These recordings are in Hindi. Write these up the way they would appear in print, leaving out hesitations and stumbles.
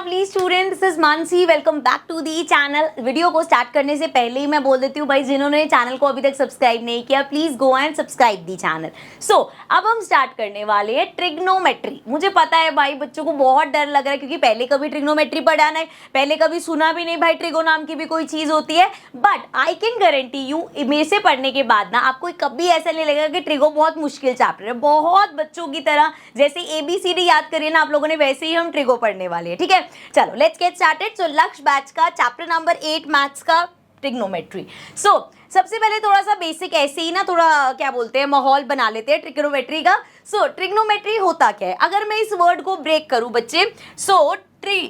Lovely student, this is Mansi. Welcome back to the channel. Video को स्टार्ट करने से पहले ही मैं बोल देती हूँ भाई, जिन्होंने चैनल को अभी तक सब्सक्राइब नहीं किया please go and subscribe the channel. So अब हम स्टार्ट करने वाले हैं ट्रिग्नोमेट्री। मुझे पता है भाई बच्चों को बहुत डर लग रहा है, क्योंकि पहले कभी ट्रिग्नोमेट्री पढ़ा नहीं, पहले कभी सुना भी नहीं भाई ट्रिगो नाम की भी कोई चीज होती है। But I can guarantee you, मेरे से पढ़ने के बाद ना आपको कभी ऐसा नहीं लगेगा कि ट्रिगो बहुत मुश्किल चैप्टर है। बहुत बच्चों की तरह जैसे ABCD याद करिए ना आप लोगों ने, वैसे ही हम ट्रिगो पढ़ने वाले हैं। ठीक है, चलो लेट्स गेट स्टार्टेड। सो लक्ष्य बैच का चैप्टर नंबर 8 मैथ्स का ट्रिग्नोमेट्री। सो सबसे पहले थोड़ा सा बेसिक ऐसे ही ना, थोड़ा क्या बोलते हैं, माहौल बना लेते हैं ट्रिग्नोमेट्री का। सो ट्रिग्नोमेट्री होता क्या है, अगर मैं इस वर्ड को ब्रेक करूं बच्चे, सो tree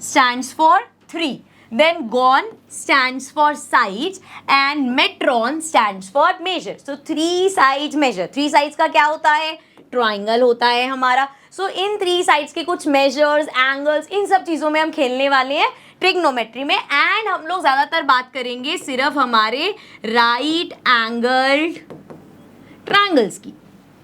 stands for 3, then gon stands for sides and metron stands for measure. So 3 sides measure, 3 sides का क्या होता है, ट्राइंगल होता है हमारा। सो इन 3 साइड्स के कुछ मेजर्स, एंगल्स, इन सब चीज़ों में हम खेलने वाले हैं ट्रिग्नोमेट्री में। एंड हम लोग ज़्यादातर बात करेंगे सिर्फ हमारे राइट एंगल्ड ट्राइंगल्स की।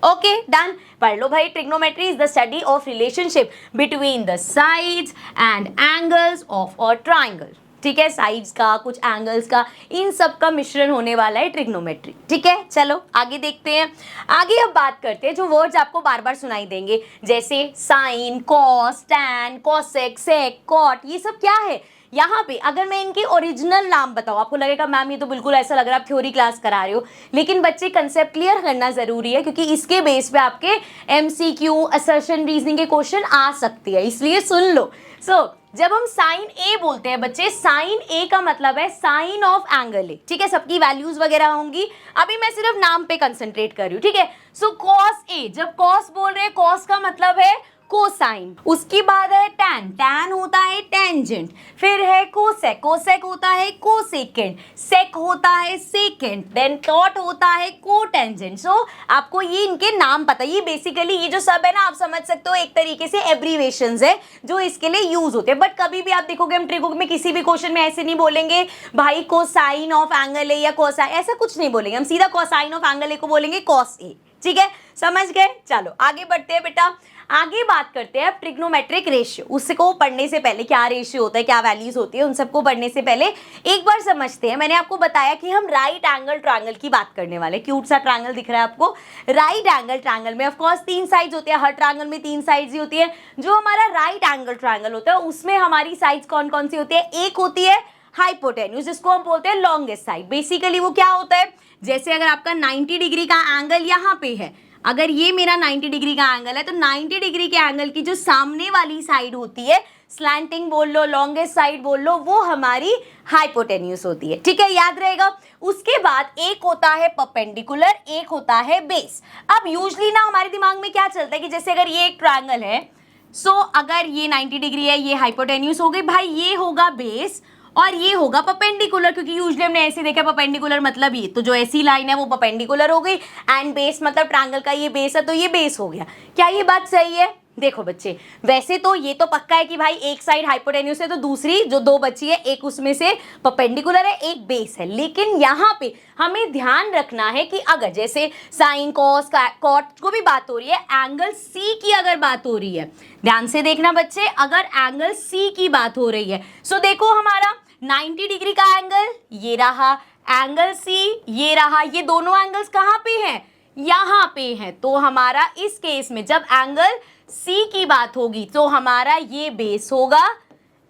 ओके डन, पढ़ लो भाई। Trigonometry is the study of relationship between the sides and angles of a triangle. ठीक है, साइड्स का, कुछ एंगल्स का, इन सब का मिश्रण होने वाला है ट्रिग्नोमेट्री। ठीक है, चलो आगे देखते हैं। आगे अब बात करते हैं जो वर्ड्स आपको बार बार सुनाई देंगे, जैसे sine, cos, tan, cosec, sec, cot, ये सब क्या है। यहाँ पे अगर मैं इनके ओरिजिनल नाम बताऊँ, आपको लगेगा मैम ये तो बिल्कुल ऐसा लग रहा है आप थ्योरी क्लास करा रहे हो, लेकिन बच्चे कंसेप्ट क्लियर करना जरूरी है, क्योंकि इसके बेस पे आपके MCQ, असर्शन, रीजनिंग के क्वेश्चन आ सकते हैं, इसलिए सुन लो। सो जब हम साइन ए बोलते हैं बच्चे, साइन ए का मतलब है साइन ऑफ एंगल ए। ठीक है, सबकी वैल्यूज वगैरह होंगी, अभी मैं सिर्फ नाम पे कंसंट्रेट कर रही हूँ। ठीक है, सो कॉस ए, जब कॉस बोल रहे हैं, कॉस का मतलब है कोसाइन। उसके बाद है टैन, टैन होता है टेंजेंट। फिर है कोसेक, कोसेक होता है कोसेकेंड। सेक होता है सेकेंड। देन कॉट होता है कोटेंजेंट। सो आपको ये इनके नाम पता है। ये बेसिकली ये जो सब है ना, आप समझ सकते हो एक तरीके से एब्रीवेशंस है जो इसके लिए यूज होते हैं। बट कभी भी आप देखोगे हम ट्रिगो में किसी भी क्वेश्चन में ऐसे नहीं बोलेंगे भाई कोसाइन ऑफ एंगल ए या कोसाइन, ऐसा कुछ नहीं बोलेंगे। हम सीधा कोसाइन ऑफ एंगल ए को बोलेंगे कॉस ए। ठीक है, समझ गए। चलो आगे बढ़ते हैं बेटा। आगे बात करते हैं अब ट्रिग्नोमेट्रिक रेशियो। उसको पढ़ने से पहले क्या रेशियो होता है, क्या वैल्यूज होती है, उन सबको पढ़ने से पहले एक बार समझते हैं। मैंने आपको बताया कि हम राइट एंगल ट्रायंगल की बात करने वाले। क्यूट सा ट्रायंगल दिख रहा है आपको। राइट एंगल ट्रायंगल में ऑफ कोर्स 3 साइड्स होती है, हर ट्रायंगल में 3 साइड्स ही होती है। जो हमारा राइट एंगल ट्रायंगल होता है उसमें हमारी साइड्स कौन कौन सी होती है, एक होती है हाइपोटेन्यूज, जिसको हम बोलते हैं लॉन्गेस्ट साइड। बेसिकली वो क्या होता है, जैसे अगर आपका 90 डिग्री का एंगल यहाँ पे है, अगर ये मेरा 90 डिग्री का एंगल है, तो 90 डिग्री के एंगल की जो सामने वाली साइड होती है, स्लैंटिंग बोल लो, लॉन्गेस्ट साइड बोल लो, वो हमारी हाइपोटेन्यूज होती है। ठीक है, याद रहेगा। उसके बाद एक होता है परपेंडिकुलर, एक होता है बेस। अब यूजली ना हमारे दिमाग में क्या चलता है कि जैसे अगर ये एक ट्रायंगल है, सो अगर ये 90 डिग्री है, ये हाइपोटेन्यूज हो गई भाई, ये होगा बेस और ये होगा परपेंडिकुलर, क्योंकि यूजुअली हमने ऐसे देखा परपेंडिकुलर मतलब ये, तो जो ऐसी लाइन है वो परपेंडिकुलर हो गई, एंड बेस मतलब ट्रायंगल का ये बेस है तो ये बेस हो गया। क्या ये बात सही है? देखो बच्चे, वैसे तो ये तो पक्का है कि भाई एक साइड हाइपोटेन्यूज है तो दूसरी जो 2 बची है, एक उसमें से परपेंडिकुलर है, एक बेस है। लेकिन यहाँ पे हमें ध्यान रखना है कि अगर जैसे साइन, कॉस, कॉट को भी बात हो रही है, एंगल सी की अगर बात हो रही है, ध्यान से देखना बच्चे, अगर एंगल सी की बात हो रही है, सो देखो हमारा 90 डिग्री का एंगल ये रहा, एंगल सी ये रहा, ये दोनों एंगल्स कहाँ पे हैं, यहाँ पे हैं। तो हमारा इस केस में जब एंगल सी की बात होगी तो हमारा ये बेस होगा,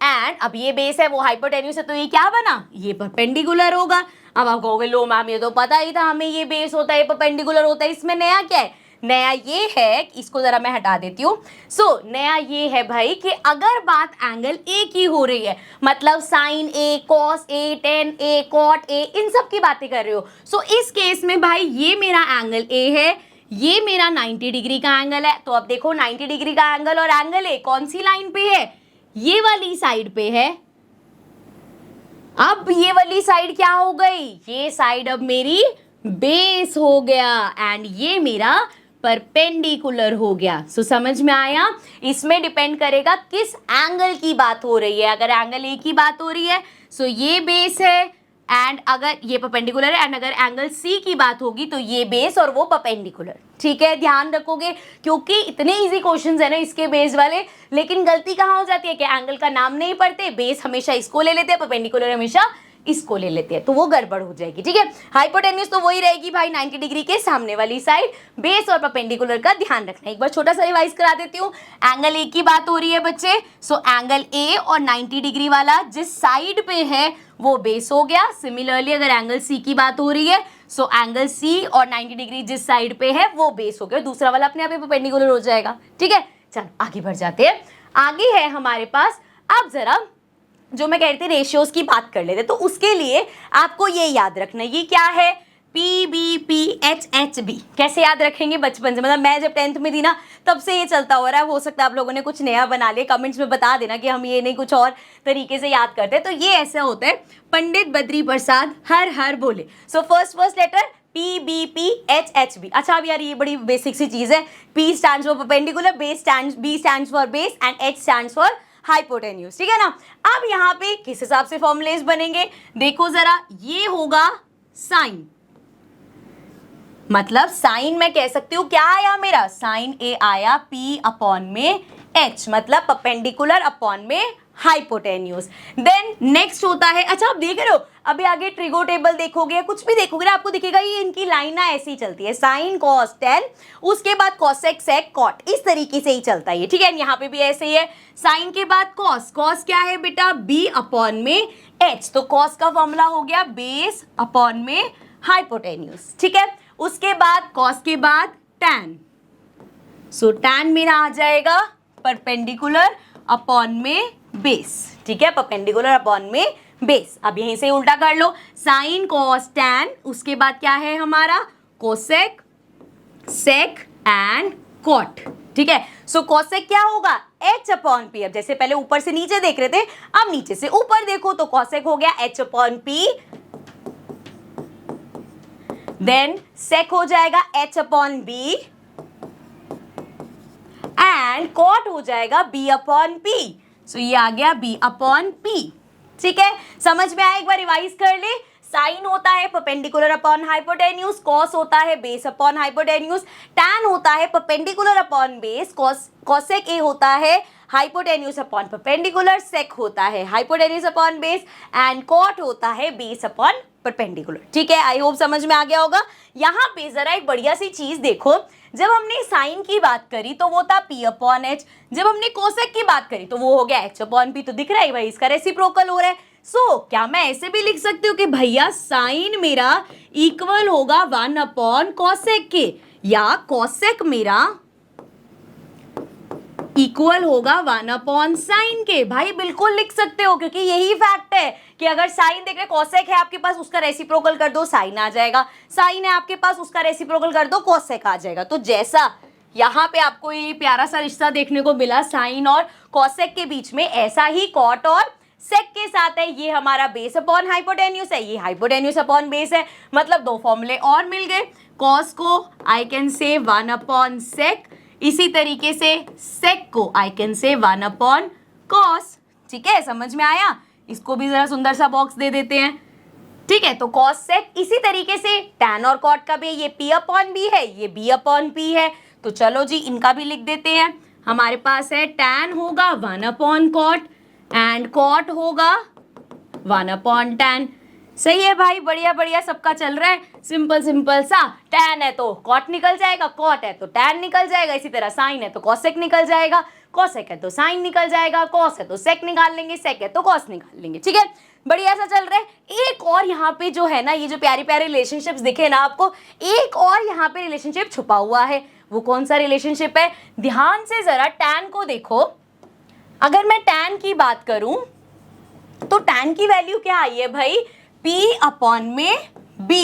एंड अब ये बेस है वो हाइपोटेन्यूज है, तो ये क्या बना, ये परपेंडिकुलर होगा। अब आप कहोगे लो मैम ये तो पता ही था हमें, ये बेस होता है, परपेंडिकुलर होता है, इसमें नया क्या है? नया ये है, इसको जरा मैं हटा देती हूँ। सो नया ये है भाई कि अगर बात एंगल ए की हो रही है, मतलब sine A, cos A, tan A, cot A, इन सब की बातें कर रहे हो, सो इस केस में भाई ये मेरा एंगल ए है, ये मेरा 90 डिग्री का एंगल है। तो अब देखो 90 डिग्री का एंगल और एंगल ए कौन सी लाइन पे है, ये वाली साइड पे है। अब ये वाली साइड क्या हो गई, ये साइड अब मेरी बेस हो गया, एंड ये मेरा परपेंडिकुलर हो गया। सो समझ में आया। इसमें डिपेंड करेगा किस एंगल की बात हो रही है। अगर एंगल ए की बात हो रही है, सो ये बेस है, एंड अगर ये परपेंडिकुलर है, एंड अगर एंगल सी की बात होगी तो ये बेस और वो परपेंडिकुलर। ठीक है, ध्यान रखोगे, क्योंकि इतने इजी क्वेश्चंस है ना इसके बेस वाले, लेकिन गलती कहाँ हो जाती है कि एंगल का नाम नहीं पढ़ते, बेस हमेशा इसको ले लेते हैं, परपेंडिकुलर हमेशा इसको ले लेते हैं, तो वो गड़बड़ हो जाएगी। ठीक है, हाइपोटेन्यूज तो वही रहेगी भाई 90 डिग्री के सामने वाली साइड, बेस और परपेंडिकुलर का ध्यान रखना। एक बार छोटा सा रिवाइज करा देती हूँ। एंगल ए की बात हो रही है बच्चे, सो एंगल ए और 90 डिग्री वाला जिस साइड पे है वो बेस हो गया। सिमिलरली अगर एंगल सी की बात हो रही है, सो एंगल सी और 90 डिग्री जिस साइड पे है वो बेस हो गया, दूसरा वाला अपने आप ही परपेंडिकुलर हो जाएगा। ठीक है, चलो आगे बढ़ जाते हैं। आगे है हमारे पास, अब जरा जो मैं कह रही थी रेशियोज की बात कर लेते, तो उसके लिए आपको ये याद रखना, ये क्या है, P B P H H B. कैसे याद रखेंगे बचपन से, मतलब मैं जब 10th में थी ना तब से ये चलता हो रहा है, हो सकता है आप लोगों ने कुछ नया बना लिया, कमेंट्स में बता देना कि हम ये नहीं कुछ और तरीके से याद करते हैं। तो ये ऐसा होता है, पंडित बद्री प्रसाद हर हर बोले। So first letter P B P H H B. अच्छा अब यार ये बड़ी बेसिक सी चीज है, P stands for perpendicular, B stands for base and H stands for hypotenuse. ठीक है ना। अब यहाँ पे किस हिसाब से फॉर्मुलेज बनेंगे, देखो जरा, ये होगा साइन, मतलब साइन मैं कह सकती हूँ क्या आया मेरा, साइन ए आया पी अपॉन में एच, मतलब परपेंडिकुलर अपॉन में हाइपोटेन्यूज। देन नेक्स्ट होता है, अच्छा आप देख रहे हो अभी आगे ट्रिगो टेबल देखोगे, कुछ भी देखोगे ना आपको दिखेगा ये इनकी लाइन ना ऐसी चलती है, साइन कॉस टेन, उसके बाद कॉसेक सेक कॉट, इस तरीके से ही चलता है। ठीक है, यहाँ पे भी ऐसे ही है, साइन के बाद कॉस, कॉस क्या है बेटा, बी अपॉन में एच, तो कॉस का फॉर्मूला हो गया बेस अपॉन में हाइपोटेन्यूज। ठीक है, उसके बाद कॉस के बाद टैन, सो टैन मेरा आ जाएगा परपेंडिकुलर अपॉन में बेस। ठीक है, परपेंडिकुलर अपॉन में बेस। अब यहीं से उल्टा कर लो, साइन कॉस टैन, उसके बाद क्या है हमारा कोसेक सेक एंड कॉट। ठीक है, सो कोसेक क्या होगा, एच अपॉन पी। अब जैसे पहले ऊपर से नीचे देख रहे थे, अब नीचे से ऊपर देखो, तो कोसेक हो गया H upon P, then sec हो जाएगा H upon B, and cot हो जाएगा बी अपॉन पी। सो ये आ गया बी अपॉन पी। ठीक है, समझ में आया, एक बार रिवाइज कर ले। साइन होता है परपेंडिकुलर अपॉन हाइपोटेन्यूज, कॉस होता है बेस अपॉन हाइपोटेन्यूज, टैन होता है perpendicular upon base, cosec A होता है हाइपोटेन्यूज अपॉन परपेंडिकुलर, सेक होता है hypotenuse upon base, and cot होता है बेस अपॉन परपेंडिकुलर। ठीक है, आई होप समझ में आ गया होगा। यहाँ पे जरा एक बढ़िया सी चीज देखो, जब हमने साइन की बात करी तो वो था पी अपॉन एच, जब हमने कोसेक की बात करी तो वो हो गया एच अपॉन पी, तो दिख रहा है भाई इसका रेसिप्रोकल हो रहा है। सो क्या मैं ऐसे भी लिख सकती हूँ कि भैया साइन मेरा इक्वल होगा 1 अपॉन कॉसेक के, या कॉसेक मेरा इक्वल होगा 1 अपॉन साइन के। भाई बिल्कुल लिख सकते हो, क्योंकि यही फैक्ट है कि अगर साइन देख रहे कॉसेक है आपके पास, उसका रेसिप्रोकल कर दो साइन आ जाएगा, साइन है आपके पास उसका रेसिप्रोकल कर दो कॉसेक आ जाएगा। तो जैसा यहाँ पे आपको ये प्यारा सा रिश्ता देखने को मिला साइन और कॉसेक के बीच में, ऐसा ही कॉट और सेक के साथ है। ये हमारा बेस अपॉन हाइपोटेन्यूज है, ये हाइपोटेन्यूज अपॉन बेस है, मतलब दो फॉर्मूले और मिल गए। कॉस को I can say 1 upon sec, इसी तरीके से सेक को I can say 1 upon cos. ठीक है, समझ में आया। इसको भी जरा सुंदर सा बॉक्स दे देते हैं। ठीक है, तो कॉस सेक, इसी तरीके से टैन और कॉट का भी, ये पी अपॉन बी है, ये बी अपॉन पी है, तो चलो जी इनका भी लिख देते हैं। हमारे पास है टैन होगा 1 अपॉन कॉट एंड कॉट होगा 1 अपॉन टैन। सही है भाई, बढ़िया बढ़िया सबका चल रहा है, सिंपल सिंपल सा। टैन है तो कॉट निकल जाएगा, कॉट है तो टैन निकल जाएगा, इसी तरह साइन है तो कॉसेक निकल जाएगा, कॉसेक है तो साइन निकल जाएगा, कॉस है तो सेक निकाल लेंगे, सेक है तो कॉस निकाल लेंगे। ठीक है, बढ़िया सा चल रहा है। एक और यहाँ पे जो है ना, ये जो प्यारे प्यारे रिलेशनशिप्स दिखे ना आपको, एक और यहाँ पे रिलेशनशिप छुपा हुआ है। वो कौन सा रिलेशनशिप है, ध्यान से जरा टैन को देखो। अगर मैं टैन की बात करूं तो टैन की वैल्यू क्या आई है भाई, P अपॉन में B,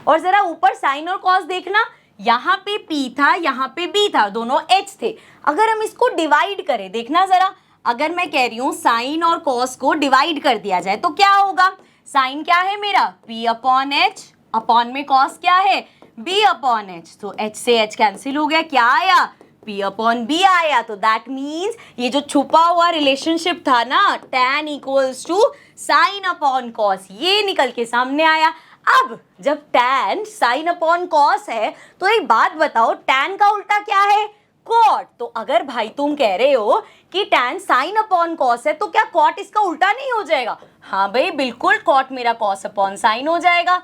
और जरा ऊपर साइन और कॉस देखना, यहाँ पे P था, यहाँ पे B था, दोनों H थे। अगर हम इसको डिवाइड करें, देखना जरा, अगर मैं कह रही हूँ साइन और कॉस को डिवाइड कर दिया जाए तो क्या होगा, साइन क्या है मेरा P अपॉन H, अपॉन में कॉस क्या है B अपॉन H, तो H से H कैंसिल हो गया, क्या आया P अपॉन B आया, तो दैट मीन्स ये जो छुपा हुआ रिलेशनशिप था ना tan equals to sine upon cos, ये निकल के सामने आया। अब जब tan साइन अपॉन कॉस है तो एक बात बताओ, tan का उल्टा क्या है? कॉट। तो अगर भाई तुम कह रहे हो कि tan साइन अपॉन कॉस है तो क्या कॉट इसका उल्टा नहीं हो जाएगा? हाँ भाई बिल्कुल, कॉट मेरा कॉस अपॉन साइन हो जाएगा।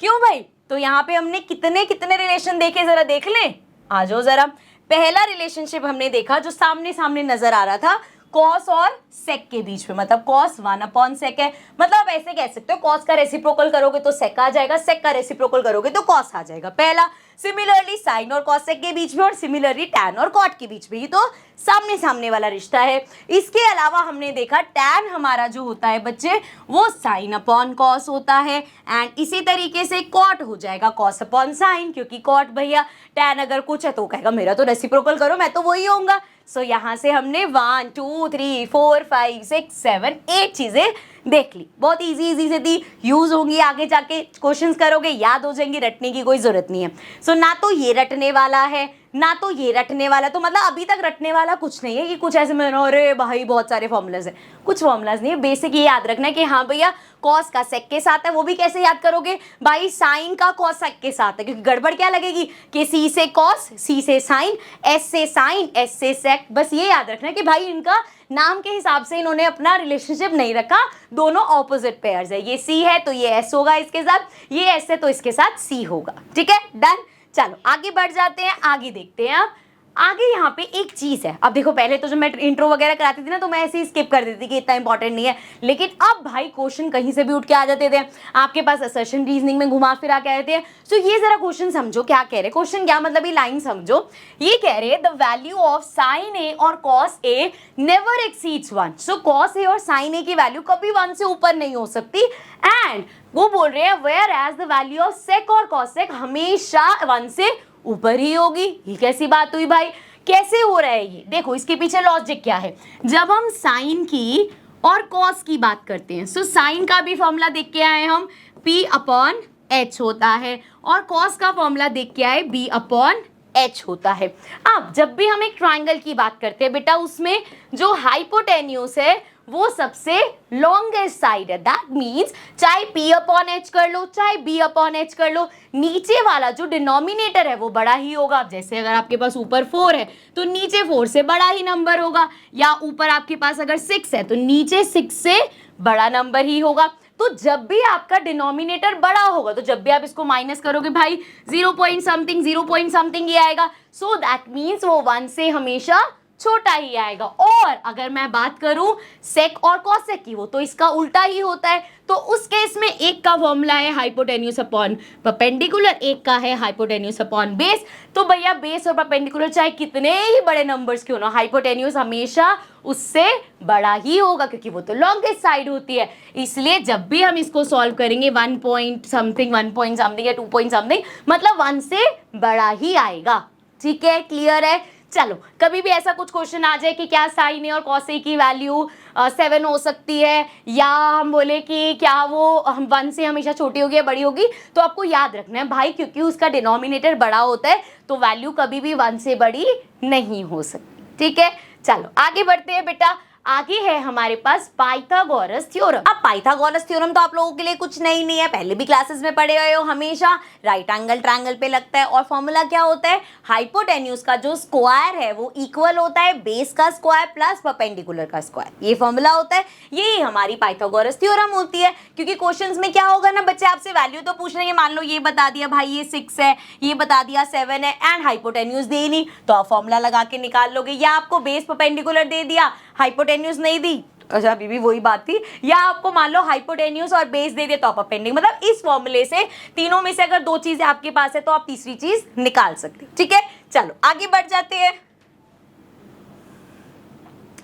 क्यों भाई? तो यहाँ पे हमने कितने कितने रिलेशन देखे, जरा देख लें। आ जाओ जरा। पहला रिलेशनशिप हमने देखा जो सामने सामने नजर आ रहा था, कॉस और सेक के बीच में, मतलब कॉस 1 अपॉन सेक है। मतलब आप ऐसे कह सकते हो कॉस का रेसिप्रोकल करोगे तो सेक आ जाएगा, सेक का रेसिप्रोकल करोगे तो कॉस आ जाएगा, पहला। सिमिलरली साइन और कॉसेक के बीच में और सिमिलरली टैन और कॉट के बीच में, ये तो सामने सामने वाला रिश्ता है। इसके अलावा हमने देखा टैन हमारा जो होता है बच्चे वो साइन अपॉन कॉस होता है, एंड इसी तरीके से कॉट हो जाएगा कॉस अपॉन साइन, क्योंकि कॉट भैया टैन अगर कुछ है तो कहेगा मेरा तो रेसिप्रोकल करो, मैं तो वही होऊंगा। सो यहाँ से हमने 1 2 3 4 5 6 7 8 चीजें देख ली। बहुत इजी से थी, यूज होंगी, आगे जाके क्वेश्चंस करोगे याद हो जाएंगी, रटने की कोई जरूरत नहीं है। सो ना तो ये रटने वाला है ना तो ये रटने वाला, तो मतलब अभी तक रटने वाला कुछ नहीं है कि कुछ ऐसे में अरे भाई बहुत सारे फॉर्मूलाज है, कुछ फॉर्मूलाज नहीं है। बेसिक ये याद रखना है कि हाँ भैया कॉस का सेक के साथ है, वो भी कैसे याद करोगे भाई, साइन का कॉस सेक के साथ है, क्योंकि गड़बड़ क्या लगेगी कि सी से कॉस, सी से साइन, एस से साइन, एस से सेक। बस ये याद रखना है कि भाई इनका नाम के हिसाब से इन्होंने अपना रिलेशनशिप नहीं रखा, दोनों ऑपोजिट पेयर्स है, ये सी है तो ये एस होगा इसके साथ, ये एस है तो इसके साथ सी होगा। ठीक है, डन। चलो आगे बढ़ जाते हैं, आगे देखते हैं। अब आगे यहाँ पे एक चीज है, अब देखो पहले तो जब मैं इंट्रो वगैरह कराती थी ना तो मैं ऐसे ही स्किप कर देती थी कि इतना इंपॉर्टेंट नहीं है, लेकिन अब भाई क्वेश्चन कहीं से भी उठ के आ जाते थे आपके पास, असर्शन रीजनिंग में घुमा फिरा के आते हैं। सो ये जरा क्वेश्चन समझो क्या कह रहे, क्वेश्चन क्या मतलब ये लाइन समझो। ये कह रहे द वैल्यू ऑफ साइन ए और cos A never exceeds 1। So cos A और साइन ए की वैल्यू कभी 1 से ऊपर नहीं हो सकती, एंड वो बोल रहे हैं whereas the value of sec और कॉसेक हमेशा 1 से ऊपर ही होगी। ये कैसी बात हुई भाई, कैसे हो रहा है ये? देखो इसके पीछे लॉजिक क्या है। जब हम साइन की और कॉस की बात करते हैं, सो साइन का भी फॉर्मूला देख के आए हम, P अपॉन H होता है, और कॉस का फॉर्मूला देख के आए B अपॉन H होता है। अब जब भी हम एक ट्राइंगल की बात करते हैं बेटा, उसमें जो हाइपोटेन्यूस है वो सबसे लॉन्गेस्ट साइड है। दैट मीन्स चाहे P अपॉन H कर लो चाहे B अपॉन H कर लो, नीचे वाला जो डिनोमिनेटर है वो बड़ा ही होगा। जैसे अगर आपके पास ऊपर 4 है तो नीचे 4 से बड़ा ही नंबर होगा, या ऊपर आपके पास अगर 6 है तो नीचे 6 से बड़ा नंबर ही होगा। तो जब भी आपका डिनोमिनेटर बड़ा होगा तो जब भी आप इसको माइनस करोगे भाई 0 पॉइंट समथिंग ये आएगा। सो दैट मीन्स वो 1 से हमेशा छोटा ही आएगा। और अगर मैं बात करूं सेक और कॉसेक की, वो तो इसका उल्टा ही होता है। तो उस केस में एक का फॉर्मूला है हाइपोटेन्यूस अपॉन परपेंडिकुलर, एक का है हाइपोटेन्यूस अपॉन बेस। तो भैया बेस और परपेंडिकुलर चाहे कितने ही बड़े नंबर्स क्यों ना, हाइपोटेन्यूस हमेशा उससे बड़ा ही होगा, क्योंकि वो तो लॉन्गेस्ट साइड होती है। इसलिए जब भी हम इसको सॉल्व करेंगे 1 पॉइंट समथिंग या 2 पॉइंट समथिंग, मतलब 1 से बड़ा ही आएगा। ठीक है, क्लियर है? चलो कभी भी ऐसा कुछ क्वेश्चन आ जाए कि क्या साइन ए और कॉस ए की वैल्यू 7 हो सकती है, या हम बोले कि क्या वो 1 से हमेशा छोटी होगी या बड़ी होगी, तो आपको याद रखना है भाई क्योंकि उसका डिनोमिनेटर बड़ा होता है तो वैल्यू कभी भी 1 से बड़ी नहीं हो सकती। ठीक है, चलो आगे बढ़ते हैं बेटा। आगे है हमारे पास पाइथागोरस थ्योरम। अब पाइथागोरस थ्योरम तो आप लोगों के लिए कुछ नहीं है, पहले भी क्लासेस में पढ़े हुए हो, हमेशा राइट एंगल ट्रायंगल पे लगता है। और फॉर्मूला क्या होता है, हाइपोटेन्यूज का जो स्क्वायर है वो इक्वल होता है बेस का स्क्वायर प्लस परपेंडिकुलर का स्क्वायर, ये फॉर्मूला होता है। यही हमारी पाइथागोरस थ्योरम होती है। क्योंकि क्वेश्चंस में क्या होगा ना बच्चे, आपसे वैल्यू तो पूछ लेंगे, मान लो ये बता दिया भाई ये 6 है, ये बता दिया 7 है, एंड हाइपोटेन्यूज दे नहीं, तो आप फॉर्मूला लगा के निकाल लोगे। या आपको बेस परपेंडिकुलर दे दिया, हाइपोटेन्यूज नहीं दी, अच्छा अभी भी वही बात थी। या आपको मान लो हाइपोटेन्यूज और बेस दे दिया तो आप अपेंडिंग, मतलब इस फॉर्मूले से तीनों में से अगर 2 चीजें आपके पास है तो आप तीसरी चीज निकाल सकते। ठीक है, चलो आगे बढ़ जाते हैं।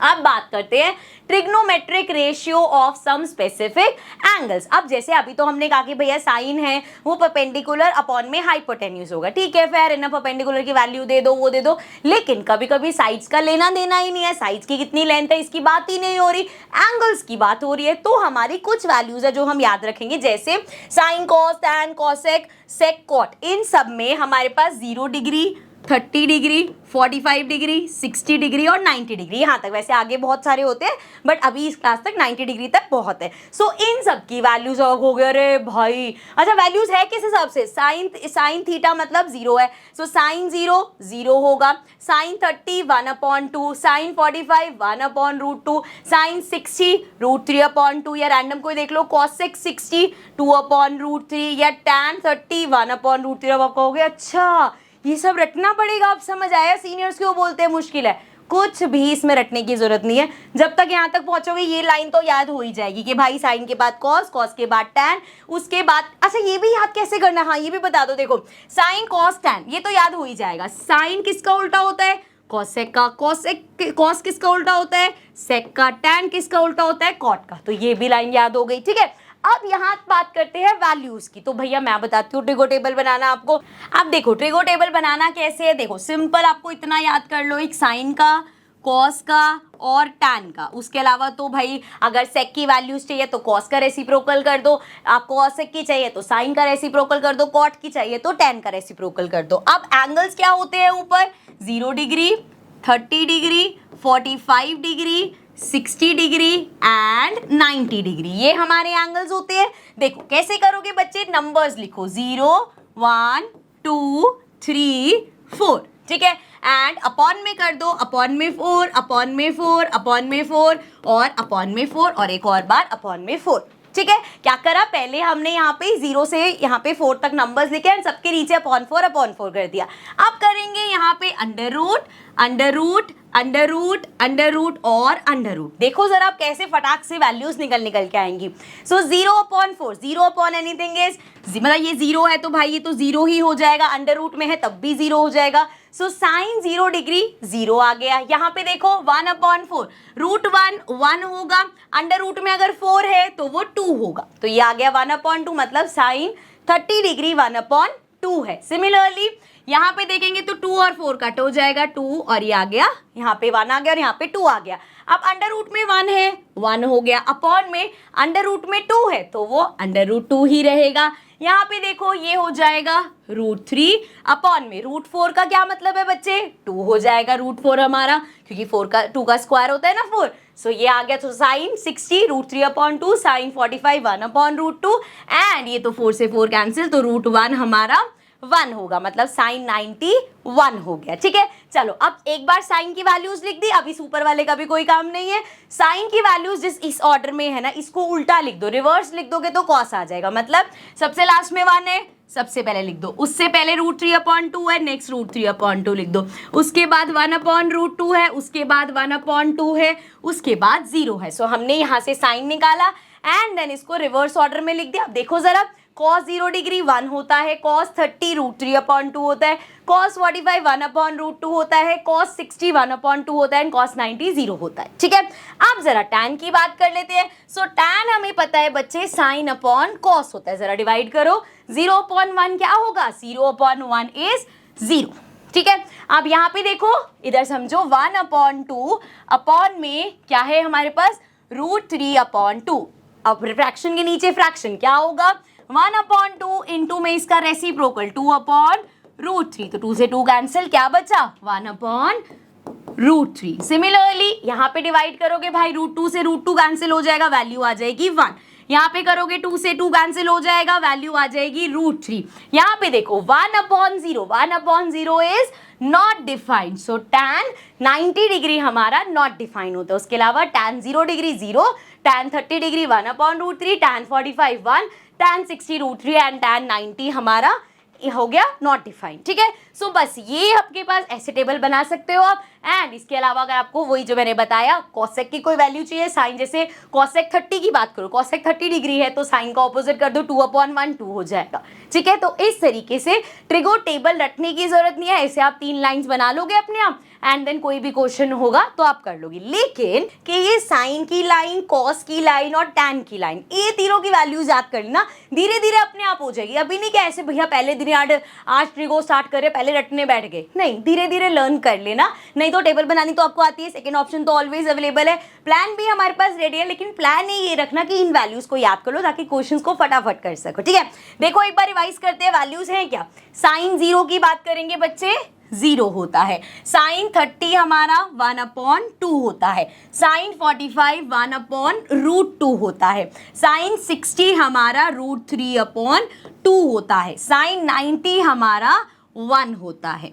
अब बात करते हैं trigonometric ratio of some specific angles. अब जैसे अभी तो हमने कहा कि भैया साइन है वो परपेंडिकुलर अपॉन में हाइपोटेन्यूज होगा, ठीक है, फेयर इनफ, परपेंडिकुलर की वैल्यू दे दो वो दे दो, लेकिन कभी कभी साइड्स का लेना देना ही नहीं है, साइड्स की कितनी लेंथ है इसकी बात ही नहीं हो रही, एंगल्स की बात हो रही है। तो हमारी कुछ वैल्यूज है जो हम याद रखेंगे, जैसे sine cos tan cosec sec cot, इन सब में हमारे पास 0 डिग्री 30 डिग्री, 45 डिग्री, 60 डिग्री और 90 डिग्री, यहाँ तक। वैसे आगे बहुत सारे होते हैं बट अभी इस क्लास तक 90 डिग्री तक बहुत है। सो इन सब की वैल्यूज हो गए। अरे भाई अच्छा, वैल्यूज है किस हिसाब से? साइन थीटा मतलब 0 है, सो साइन 0 0 होगा, साइन 30 1/2, साइन 45 1/√2, साइन 60 √3/2, या रैंडम कोई देख लो, कॉसेक 60 2/√3, या टैन 30 1/√3। अब आपको हो गया अच्छा ये सब रटना पड़ेगा। आप समझ आया सीनियर्स क्यों बोलते हैं मुश्किल है? कुछ भी इसमें रटने की जरूरत नहीं है। जब तक यहाँ तक पहुंचोगे ये लाइन तो याद हो ही जाएगी कि भाई साइन के बाद कॉस, कॉस के बाद टैन, उसके बाद अच्छा ये भी याद कैसे करना, हाँ ये भी बता दो। देखो साइन कॉस टैन ये तो याद हो ही जाएगा। साइन किसका उल्टा होता है? कॉसेक का। कॉस किसका उल्टा होता है? सेक का। टैन किसका उल्टा होता है? कॉट का। तो ये भी लाइन याद हो गई, ठीक है। अब यहाँ बात करते हैं वैल्यूज की। तो भैया मैं बताती हूँ ट्रिगो टेबल बनाना आपको। अब देखो ट्रिगो टेबल बनाना कैसे है, देखो सिंपल आपको इतना याद कर लो, एक साइन का, कॉस का और टैन का। उसके अलावा तो भाई अगर सेक की वैल्यूज चाहिए तो कॉस का रेसिप्रोकल कर दो, आपको कॉसेक की चाहिए तो साइन का रेसिप्रोकल कर दो, कॉट की चाहिए तो टैन का रेसिप्रोकल कर दो। अब एंगल्स क्या होते हैं ऊपर? 0 degree, 30 degree, 45 degree, 60 degree and 90 degree, ये हमारे एंगल्स होते हैं। देखो कैसे करोगे बच्चे, नंबर्स लिखो 0 1 2 3 4, ठीक है। एंड अपॉन में कर दो, अपॉन में 4, अपॉन में 4, अपॉन में 4 और अपॉन में 4 और एक और बार अपॉन में 4, ठीक है। क्या करा, पहले हमने यहाँ पे 0 से यहाँ पे 4 तक नंबर्स लिखे और सबके नीचे अपॉन 4 कर दिया। अब करेंगे यहाँ पे under root, under root, under root, under root और अंडर रूट। देखो जरा आप कैसे फटाक से वैल्यूज निकल के आएंगी। सो 0/4, 0 अपॉन एनीथिंग इज, मतलब ये 0 है तो भाई ये तो 0 ही हो जाएगा, अंडर रूट में है तब भी 0 हो जाएगा। सो साइन 0 डिग्री 0 आ गया। यहाँ पे देखो 1/4, √1 1 होगा, अंडर रूट में अगर 4 है तो वो 2 होगा, तो ये आ गया 1/2, मतलब साइन 30 डिग्री 1/2 है। सिमिलरली यहाँ पे देखेंगे तो 2 और 4 कट हो जाएगा, 2 और ये आ गया, यहाँ पे 1 आ गया और यहाँ पे 2 आ गया। अब अंडर रूट में 1 है, 1 हो गया, अपॉन में अंडर रूट में 2 है तो वो अंडर रूट 2 ही रहेगा। यहाँ पे देखो ये हो जाएगा √3, अपॉन में √4 का क्या मतलब है बच्चे, 2 हो जाएगा √4 हमारा, क्योंकि 2 का स्क्वायर होता है ना 4। सो ये आ गया, तो साइन 60 √3/2, साइन 45 1/√2 एंड ये तो 4 से 4 कैंसिल, तो √1 हमारा 1 होगा, मतलब साइन 91 हो गया, ठीक है। चलो अब एक बार साइन की वैल्यूज लिख दी, अभी सुपर वाले का भी कोई काम नहीं है। साइन की वैल्यूज जिस इस ऑर्डर में है ना, इसको उल्टा लिख दो, रिवर्स लिख दोगे तो कॉस आ जाएगा। मतलब सबसे लास्ट में 1 है, सबसे पहले लिख दो, उससे पहले √3/2 है, नेक्स्ट √3/2 लिख दो, उसके बाद 1/√2 है, उसके बाद 1/2 है, उसके बाद 0 है। सो हमने यहाँ से साइन निकाला एंड देन इसको रिवर्स ऑर्डर में लिख दिया। अब देखो जरा, cos 0 डिग्री 1 होता है, cos 30 √3/2 होता है, cos 45 1/√2 होता है, cos 60 1/2 होता है, cos 90 0 होता है, ठीक है। अब जरा tan की बात कर लेते हैं। सो tan हमें पता है बच्चे sin अपॉन cos होता है, जरा डिवाइड करो, 0/1 क्या होगा, 0/1 इज 0, ठीक है। अब यहाँ पे देखो, इधर समझो 1/2 अपॉन में क्या है हमारे पास, √3/2। अब फ्रैक्शन के नीचे फ्रैक्शन क्या होगा, 1/2 इंटू में इसका रेसिप्रोकल 2/√3, तो 2 से 2 कैंसिल, क्या बचा 1/√3। सिमिलरली यहाँ पे डिवाइड करोगे भाई, √2 से √2 कैंसिल हो जाएगा, वैल्यू आ जाएगी 1। यहाँ पे करोगे 2 से 2 कैंसिल हो जाएगा, वैल्यू आ जाएगी √3। यहाँ पे देखो 1/0, 1/0 is not defined, so tan 90 degree हमारा नॉट डिफाइंड होता है। उसके अलावा tan 0 degree 0, tan 30 degree 1/√3, tan 45 1, tan 60 √3 and tan 90 हमारा हो गया नॉट डिफाइंड, ठीक है। सो बस ये आपके पास ऐसे टेबल बना सकते हो आप। एंड इसके अलावा अगर आपको वही जो मैंने बताया कॉसेक की कोई वैल्यू चाहिए, साइन जैसे कॉसेक 30 की बात करो, कॉसेक 30 डिग्री है तो साइन का ऑपोजिट कर दो, 2/1 2 हो जाएगा, ठीक है। तो इस तरीके से ट्रिगो टेबल रटने की जरूरत नहीं है, ऐसे आप 3 लाइंस बना लोगे अपने आप एंड देन कोई भी क्वेश्चन होगा तो आप कर लोगे। लेकिन कि ये साइन की लाइन, कॉस की लाइन और टैन की लाइन, ये तीनों की वैल्यूज याद कर लेना, धीरे धीरे अपने आप हो जाएगी। अभी नहीं कि ऐसे भैया पहले दिन आज ट्रिगो स्टार्ट करे, पहले रटने बैठ गए, नहीं, धीरे धीरे लर्न कर लेना। नहीं तो टेबल बनानी तो आपको आती है, सेकंड ऑप्शन तो ऑलवेज अवेलेबल है, प्लान भी हमारे पास रेडी है, लेकिन प्लान ये रखना कि इन वैल्यूज को याद कर लो ताकि क्वेश्चंस को फटाफट कर सको, ठीक है। देखो एक बार रिवाइज करते हैं, वैल्यूज हैं क्या, साइन 0 की बात करेंगे बच्चे, 0 होता है। साइन 30 हमारा 1/2 होता है। साइन 45 1/√2 होता है। साइन 60 हमारा √3/2 होता है। साइन 90 हमारा 1 होता है।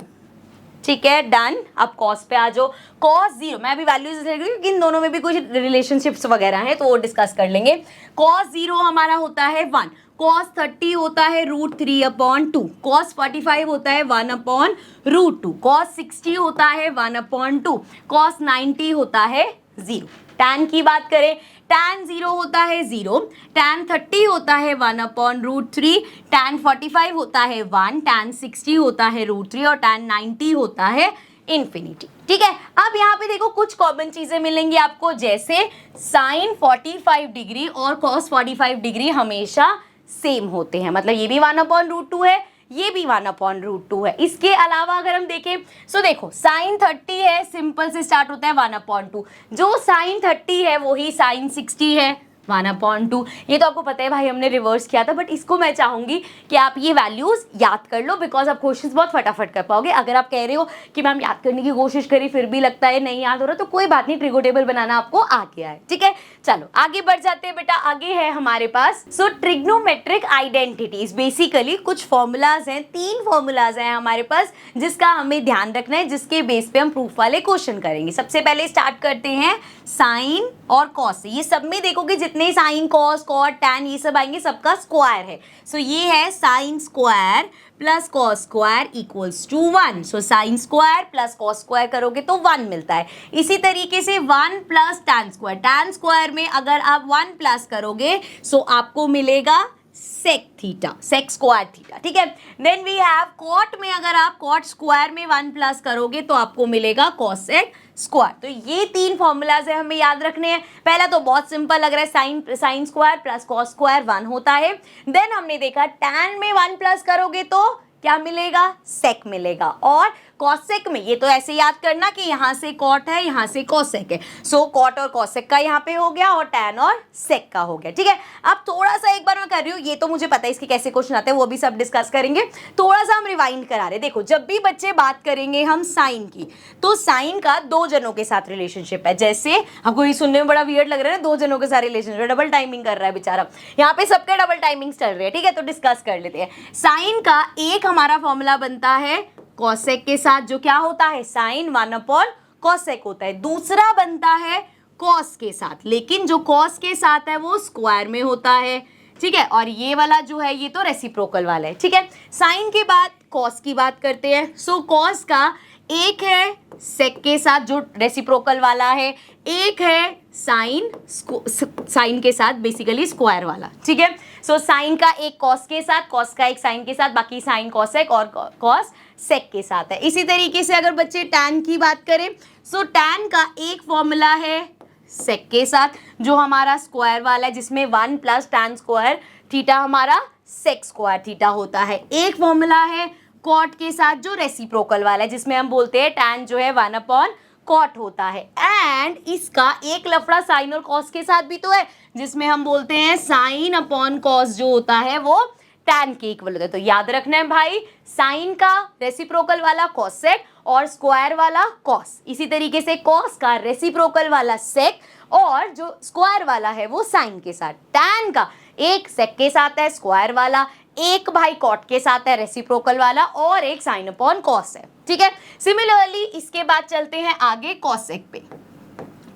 ठीक है, डन। अब कॉस पे आ जाओ। कॉस 0, मैं अभी वैल्यूज लिख रही हूँ क्योंकि इन दोनों में भी कुछ रिलेशनशिप्स वगैरह हैं तो वो डिस्कस कर लेंगे। कॉस 0 हमारा होता है 1, कॉस 30 होता है √3/2, कॉस 45 होता है 1/√2, कॉस 60 होता है 1/2, कॉस 90 होता है 0। टैन की बात करें, टैन 0 होता है 0, टैन 30 होता है 1/√3, टैन 45 होता है 1, टैन 60 होता है √3 और टैन 90 होता है इन्फिनिटी। ठीक है, अब यहाँ पे देखो कुछ कॉमन चीजें मिलेंगी आपको, जैसे साइन 45 डिग्री और कॉस 45 डिग्री हमेशा सेम होते हैं, मतलब ये भी 1/√2 है, ये भी 1/√2 है। इसके अलावा अगर हम देखें सो देखो साइन 30 है, सिंपल से स्टार्ट होता है 1/2, जो साइन 30 है वही साइन 60 है 1/2। ये तो आपको पता है भाई, हमने रिवर्स किया था, बट इसको मैं चाहूंगी कि आप ये वैल्यूज याद कर लो बिकॉज आप क्वेश्चंस बहुत फटाफट कर पाओगे। अगर आप कह रहे हो कि मैम याद करने की कोशिश करी फिर भी लगता है नहीं याद हो रहा, तो कोई बात नहीं, ट्रिगो टेबल बनाना आपको आ गया है। ठीक है, चलो आगे बढ़ जाते हैं बेटा। आगे है हमारे पास सो ट्रिग्नोमेट्रिक आइडेंटिटीज, बेसिकली कुछ फॉर्मूलाज हैं, 3 फॉर्मूलाज हैं हमारे पास जिसका हमें ध्यान रखना है, जिसके बेस पे हम प्रूफ वाले क्वेश्चन करेंगे। सबसे पहले स्टार्ट करते हैं साइन और कॉस से। ये सब में देखोगे जितने साइन कॉस कॉट टैन ये सब आएंगे सबका स्क्वायर है। सो ये है sine square plus cos square equals to 1। So sine square plus cos square करोगे तो 1 मिलता है। इसी तरीके से 1 plus tan square, tan square में अगर आप 1 प्लस करोगे सो आपको मिलेगा sec theta, sec square theta. ठीक है, देन वी हैव कॉट में अगर आप कॉट स्क्वायर में 1 प्लस करोगे तो आपको मिलेगा कॉसेक स्क्वायर। तो ये 3 फॉर्मूलाज है हमें याद रखने हैं। पहला तो बहुत सिंपल लग रहा है, sine square plus cos square 1 होता है। देन हमने देखा टैन में 1 प्लस करोगे तो क्या मिलेगा, सेक मिलेगा। और कॉसेक में ये तो ऐसे याद करना कि यहाँ से कॉट है यहाँ से कॉसेक है, सो कॉट और कॉसेक का यहाँ पे हो गया और टैन और सेक का हो गया। ठीक है, अब थोड़ा सा एक बार मैं कर रही हूँ, ये तो मुझे पता है इसके कैसे क्वेश्चन आते हैं वो भी सब डिस्कस करेंगे, थोड़ा सा हम रिवाइंड करा रहे। देखो जब भी बच्चे बात करेंगे हम साइन की, तो साइन का 2 जनों के साथ रिलेशनशिप है। जैसे आपको ये सुनने में बड़ा वियर्ड लग रहा है ना, 2 जनों के साथ रिलेशनशिप, डबल टाइमिंग कर रहा है बेचारा, यहाँ पे सबके डबल टाइमिंग चल रही है। ठीक है, तो डिस्कस कर लेते हैं। साइन का एक हमारा फॉर्मूला बनता है कॉसेक के साथ, जो क्या होता है साइन 1/कॉसेक होता है। दूसरा बनता है कॉस के साथ, लेकिन जो कॉस के साथ है वो स्क्वायर में होता है। ठीक है, और ये वाला जो है ये तो रेसिप्रोकल वाला है। ठीक है, साइन के बाद कॉस की बात करते हैं। सो कॉस का एक है सेक के साथ जो रेसिप्रोकल वाला है, एक है साइन के साथ बेसिकली स्क्वायर वाला। ठीक है, सो साइन का एक कॉस के साथ, कॉस का एक साइन के साथ, बाकी साइन कॉसेक और कॉस सेक के साथ है। इसी तरीके से अगर बच्चे टैन की बात करें, सो टैन का एक फॉर्मूला है सेक के साथ जो हमारा स्क्वायर वाला है, जिसमें 1 प्लस टैन स्क्वायर थीटा हमारा सेक स्क्वायर थीटा होता है। एक फॉर्मूला है कॉट के साथ जो रेसिप्रोकल वाला है, जिसमें हम बोलते हैं टैन जो है 1/कॉट होता है। एंड इसका एक लफड़ा साइन और कॉस के साथ भी तो है, जिसमें हम बोलते हैं sin/cos जो होता है वो टैन के इक्वल होता है। तो याद रखना है भाई, साइन का रेसिप्रोकल वाला कॉसेक और स्क्वायर वाला कॉस, इसी तरीके से कॉस का रेसिप्रोकल वाला सेक और जो स्क्वायर वाला है वो साइन के साथ। टैन का एक सेक के साथ है स्क्वायर वाला, एक भाई कॉट के साथ है रेसिप्रोकल वाला और एक sin/cos है। ठीक है, सिमिलरली इसके बाद चलते हैं आगे कॉसेक पे।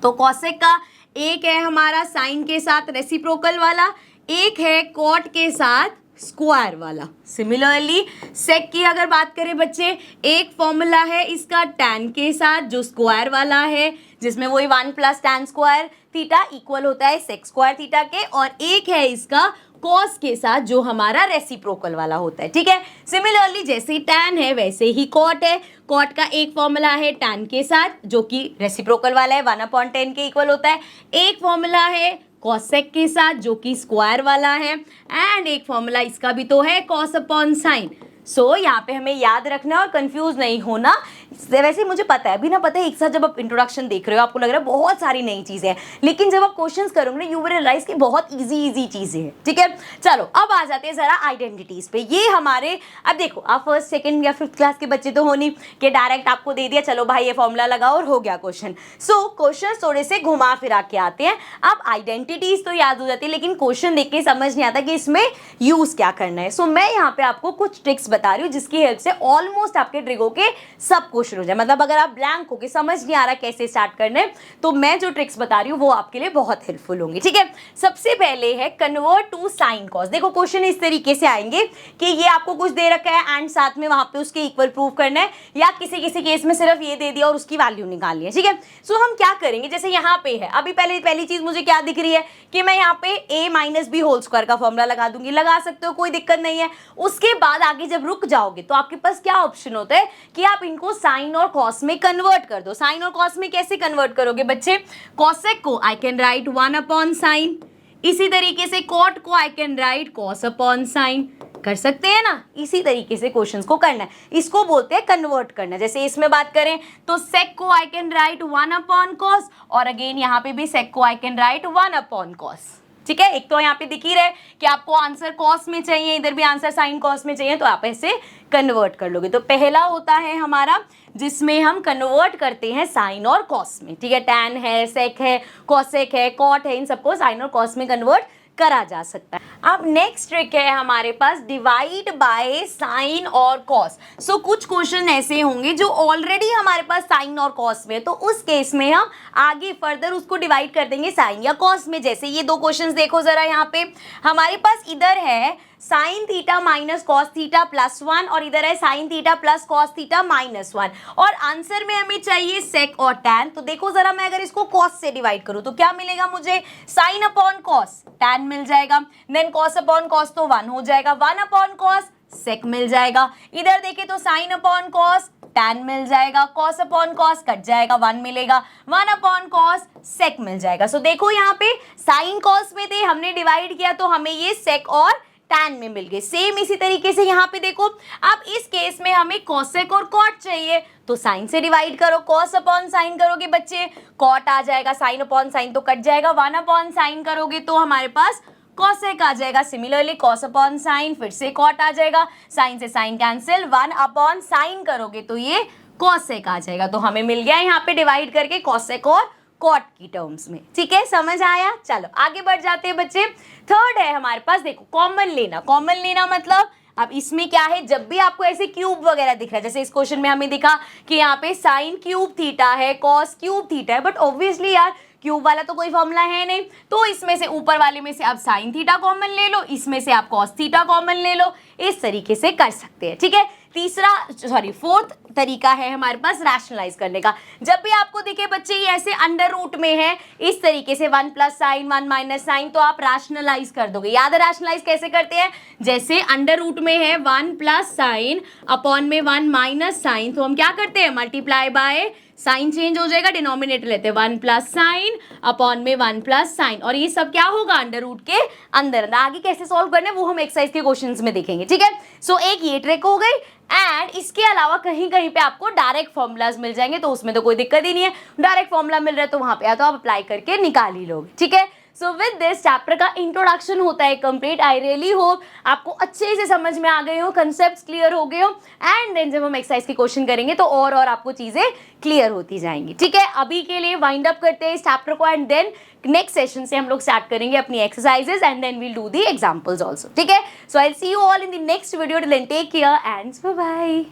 तो कॉसेक का एक है हमारा साइन के साथ रेसिप्रोकल वाला, एक है कॉट के साथ स्क्वायर वाला। सिमिलरली सेक की अगर बात करें बच्चे, एक फॉर्मूला है इसका टैन के साथ जो स्क्वायर वाला है, जिसमें वही 1 plus tan square theta equal होता है सेक स्क्वायर थीटा के, और एक है इसका कॉस के साथ जो हमारा रेसिप्रोकल वाला होता है। ठीक है, सिमिलरली जैसे टैन है वैसे ही कॉट है। कॉट का एक फॉर्मूला है टैन के साथ जो कि रेसिप्रोकल वाला है 1/10 के इक्वल होता है, एक फॉर्मूला है कॉसेक के साथ जो कि स्क्वायर वाला है, एंड एक फॉर्मूला इसका भी तो है cos/sin। सो यहाँ पे हमें याद रखना और कंफ्यूज नहीं होना वैसे मुझे पता है, अभी ना पता है एक साथ जब आप इंट्रोडक्शन देख रहे हो आपको लग रहा है बहुत सारी नई चीजें हैं, लेकिन जब आप क्वेश्चंस करोगे ना यू विल रियलाइज कि बहुत इजी चीजें हैं। ठीक है, चलो अब आ जाते हैं जरा आइडेंटिटीज पे। ये हमारे, अब देखो आप फर्स्ट सेकंड या फिफ्थ क्लास के बच्चे तो हो नहीं कि डायरेक्ट आपको दे दिया चलो भाई ये फॉर्मूला लगाओ और हो गया क्वेश्चन। सो क्वेश्चन थोड़े से घुमा फिरा के आते हैं। अब आइडेंटिटीज तो याद हो जाती है, लेकिन क्वेश्चन देख के समझ नहीं आता कि इसमें यूज क्या करना है। सो मैं यहाँ पे आपको कुछ ट्रिक्स बता रही हूँ जिसकी हेल्प से ऑलमोस्ट आपके ट्रिगो के सब क्वेश्चन हो जाए। मतलब अगर आप ब्लैंक हो के समझ नहीं आ रहा कैसे स्टार्ट करना है, तो मैं जो ट्रिक्स बता रही हूँ वो आपके लिए बहुत हेल्पफुल होंगी। ठीक है, सबसे पहले है कन्वर्ट टू साइन कॉस। देखो क्वेश्चन इस तरीके से आएंगे कि ये आपको कुछ दे रखा है एंड साथ में वहां पे उसके इक्वल प्रूव करना है, या किसी किसी केस में सिर्फ ये दे दिया और उसकी वैल्यू निकालनी है। ठीक है, सो हम क्या करेंगे, जैसे यहाँ पे है, अभी पहली चीज मुझे क्या दिख रही है कि मैं यहाँ पे a minus B whole square का फॉर्मूला लगा दूंगी, लगा सकते हो कोई दिक्कत नहीं है। उसके बाद आगे जब रुक जाओगे तो आपके पास क्या ऑप्शन होता है कि आप इनको साइन और कॉस में कन्वर्ट कर दो। साइन और कॉस में कैसे कन्वर्ट करोगे बच्चे, कॉसेक को I can write 1 upon sine, इसी तरीके से कॉट को I can write cos upon sine, कर सकते हैं ना। इसी तरीके से क्वेश्चंस को करना है, इसको बोलते हैं कन्वर्ट करना। जैसे इसमें बात करें तो सेक को I can write 1 upon cos, और अगेन यहाँ पे भी सेक को I can write 1 upon cos. ठीक है, एक तो यहाँ पे दिख ही रहे कि आपको आंसर कॉस में चाहिए, इधर भी आंसर साइन कॉस में चाहिए, तो आप ऐसे कन्वर्ट कर लोगे। तो पहला होता है हमारा जिसमें हम कन्वर्ट करते हैं साइन और कॉस में। ठीक है, टैन है, सेक है, कॉसेक है, कॉट है, इन सबको साइन और कॉस में कन्वर्ट करा जा सकता है। अब नेक्स्ट ट्रिक है हमारे पास डिवाइड बाय साइन और कॉस। सो कुछ क्वेश्चन ऐसे होंगे जो ऑलरेडी हमारे पास साइन और कॉस में है, तो उस केस में हम आगे फर्दर उसको डिवाइड कर देंगे साइन या कॉस में। जैसे ये दो क्वेश्चंस देखो जरा, यहाँ पे हमारे पास इधर है sine theta minus cos theta plus 1 और इधर है sine theta plus cos theta minus 1, और आंसर में हमें चाहिए सेक और टैन। तो देखो जरा, मैं अगर इसको कॉस से डिवाइड करूं तो क्या मिलेगा मुझे, साइन अपॉन कॉस टैन मिल जाएगा, देन कॉस अपॉन कॉस तो 1 हो जाएगा, 1 अपॉन कॉस सेक मिल जाएगा। इधर देखे तो साइन अपॉन कॉस टैन मिल जाएगा, कॉस अपॉन कॉस कट जाएगा, 1 मिलेगा, 1 अपॉन कॉस सेक मिल जाएगा। सो देखो यहाँ पे साइन कॉस में थे, हमने डिवाइड किया तो हमें ये सेक और टैन में मिल गए। सेम इसी तरीके से यहाँ पे देखो, अब इस केस में हमें कॉसेक और कॉट चाहिए, तो साइन से डिवाइड करो, कॉस अपॉन साइन करोगे बच्चे कॉट आ जाएगा, साइन अपॉन साइन तो कट जाएगा, 1 अपॉन साइन करोगे तो हमारे पास कॉसेक आ जाएगा। सिमिलरली कॉस अपॉन साइन फिर से कॉट आ जाएगा, साइन से साइन कैंसिल, 1 अपॉन साइन करोगे तो ये कॉसेक आ जाएगा। तो हमें मिल गया यहाँ पे डिवाइड करके कॉसेक और कॉट की टर्म्स में। ठीक है, समझ आया। चलो आगे बढ़ जाते हैं बच्चे। थर्ड है हमारे पास, देखो कॉमन लेना। कॉमन लेना मतलब अब इसमें क्या है, जब भी आपको ऐसे क्यूब वगैरह दिख रहा है, जैसे इस क्वेश्चन में हमें दिखा कि यहाँ पे साइन क्यूब थीटा है, कॉस क्यूब थीटा है, बट ऑब्वियसली यार क्यूब वाला तो कोई फॉर्मूला है नहीं, तो इसमें से ऊपर वाले में से आप साइन थीटा कॉमन ले लो, इसमें से आप कॉस थीटा कॉमन ले लो, इस तरीके से कर सकते हैं। ठीक है, फोर्थ तरीका है हमारे पास रैशनलाइज करने का। जब भी आपको दिखे बच्चे ये ऐसे अंडर रूट में है, इस तरीके से 1 प्लस साइन 1 माइनस साइन, तो आप रैशनलाइज कर दोगे। याद है रैशनलाइज कैसे करते हैं, जैसे अंडर रूट में है 1 प्लस साइन अपॉन में 1 माइनस साइन, तो हम क्या करते हैं मल्टीप्लाई बाय साइन चेंज हो जाएगा, डिनोमिनेटर लेते हैं 1 प्लस साइन अपॉन में 1 प्लस साइन, और ये सब क्या होगा अंडर रूट के अंदर। आगे कैसे सॉल्व करना है वो हम एक्सरसाइज के क्वेश्चंस में देखेंगे। ठीक है, सो एक ये ट्रिक हो गई, एंड इसके अलावा कहीं कहीं पे आपको डायरेक्ट फॉर्मूलाज मिल जाएंगे, तो उसमें तो कोई दिक्कत ही नहीं है, डायरेक्ट फॉर्मूला मिल रहा है तो वहां पे या तो आप अप्लाई करके निकाल ही लोगे। ठीक है, सो विद दिस चैप्टर का इंट्रोडक्शन होता है कंप्लीट। आई रियली होप आपको अच्छे से समझ में आ गए हो, कंसेप्ट्स क्लियर हो गए हो, एंड देन जब हम एक्सरसाइज के क्वेश्चन करेंगे तो और आपको चीजें क्लियर होती जाएंगी। ठीक है, अभी के लिए वाइंड अप करते हैं इस चैप्टर को, एंड देन नेक्स्ट सेशन से हम लोग स्टार्ट करेंगे अपनी exercises, and then we'll do the examples also. ठीक है, so I will see you all in the next video. Till then take care and bye bye.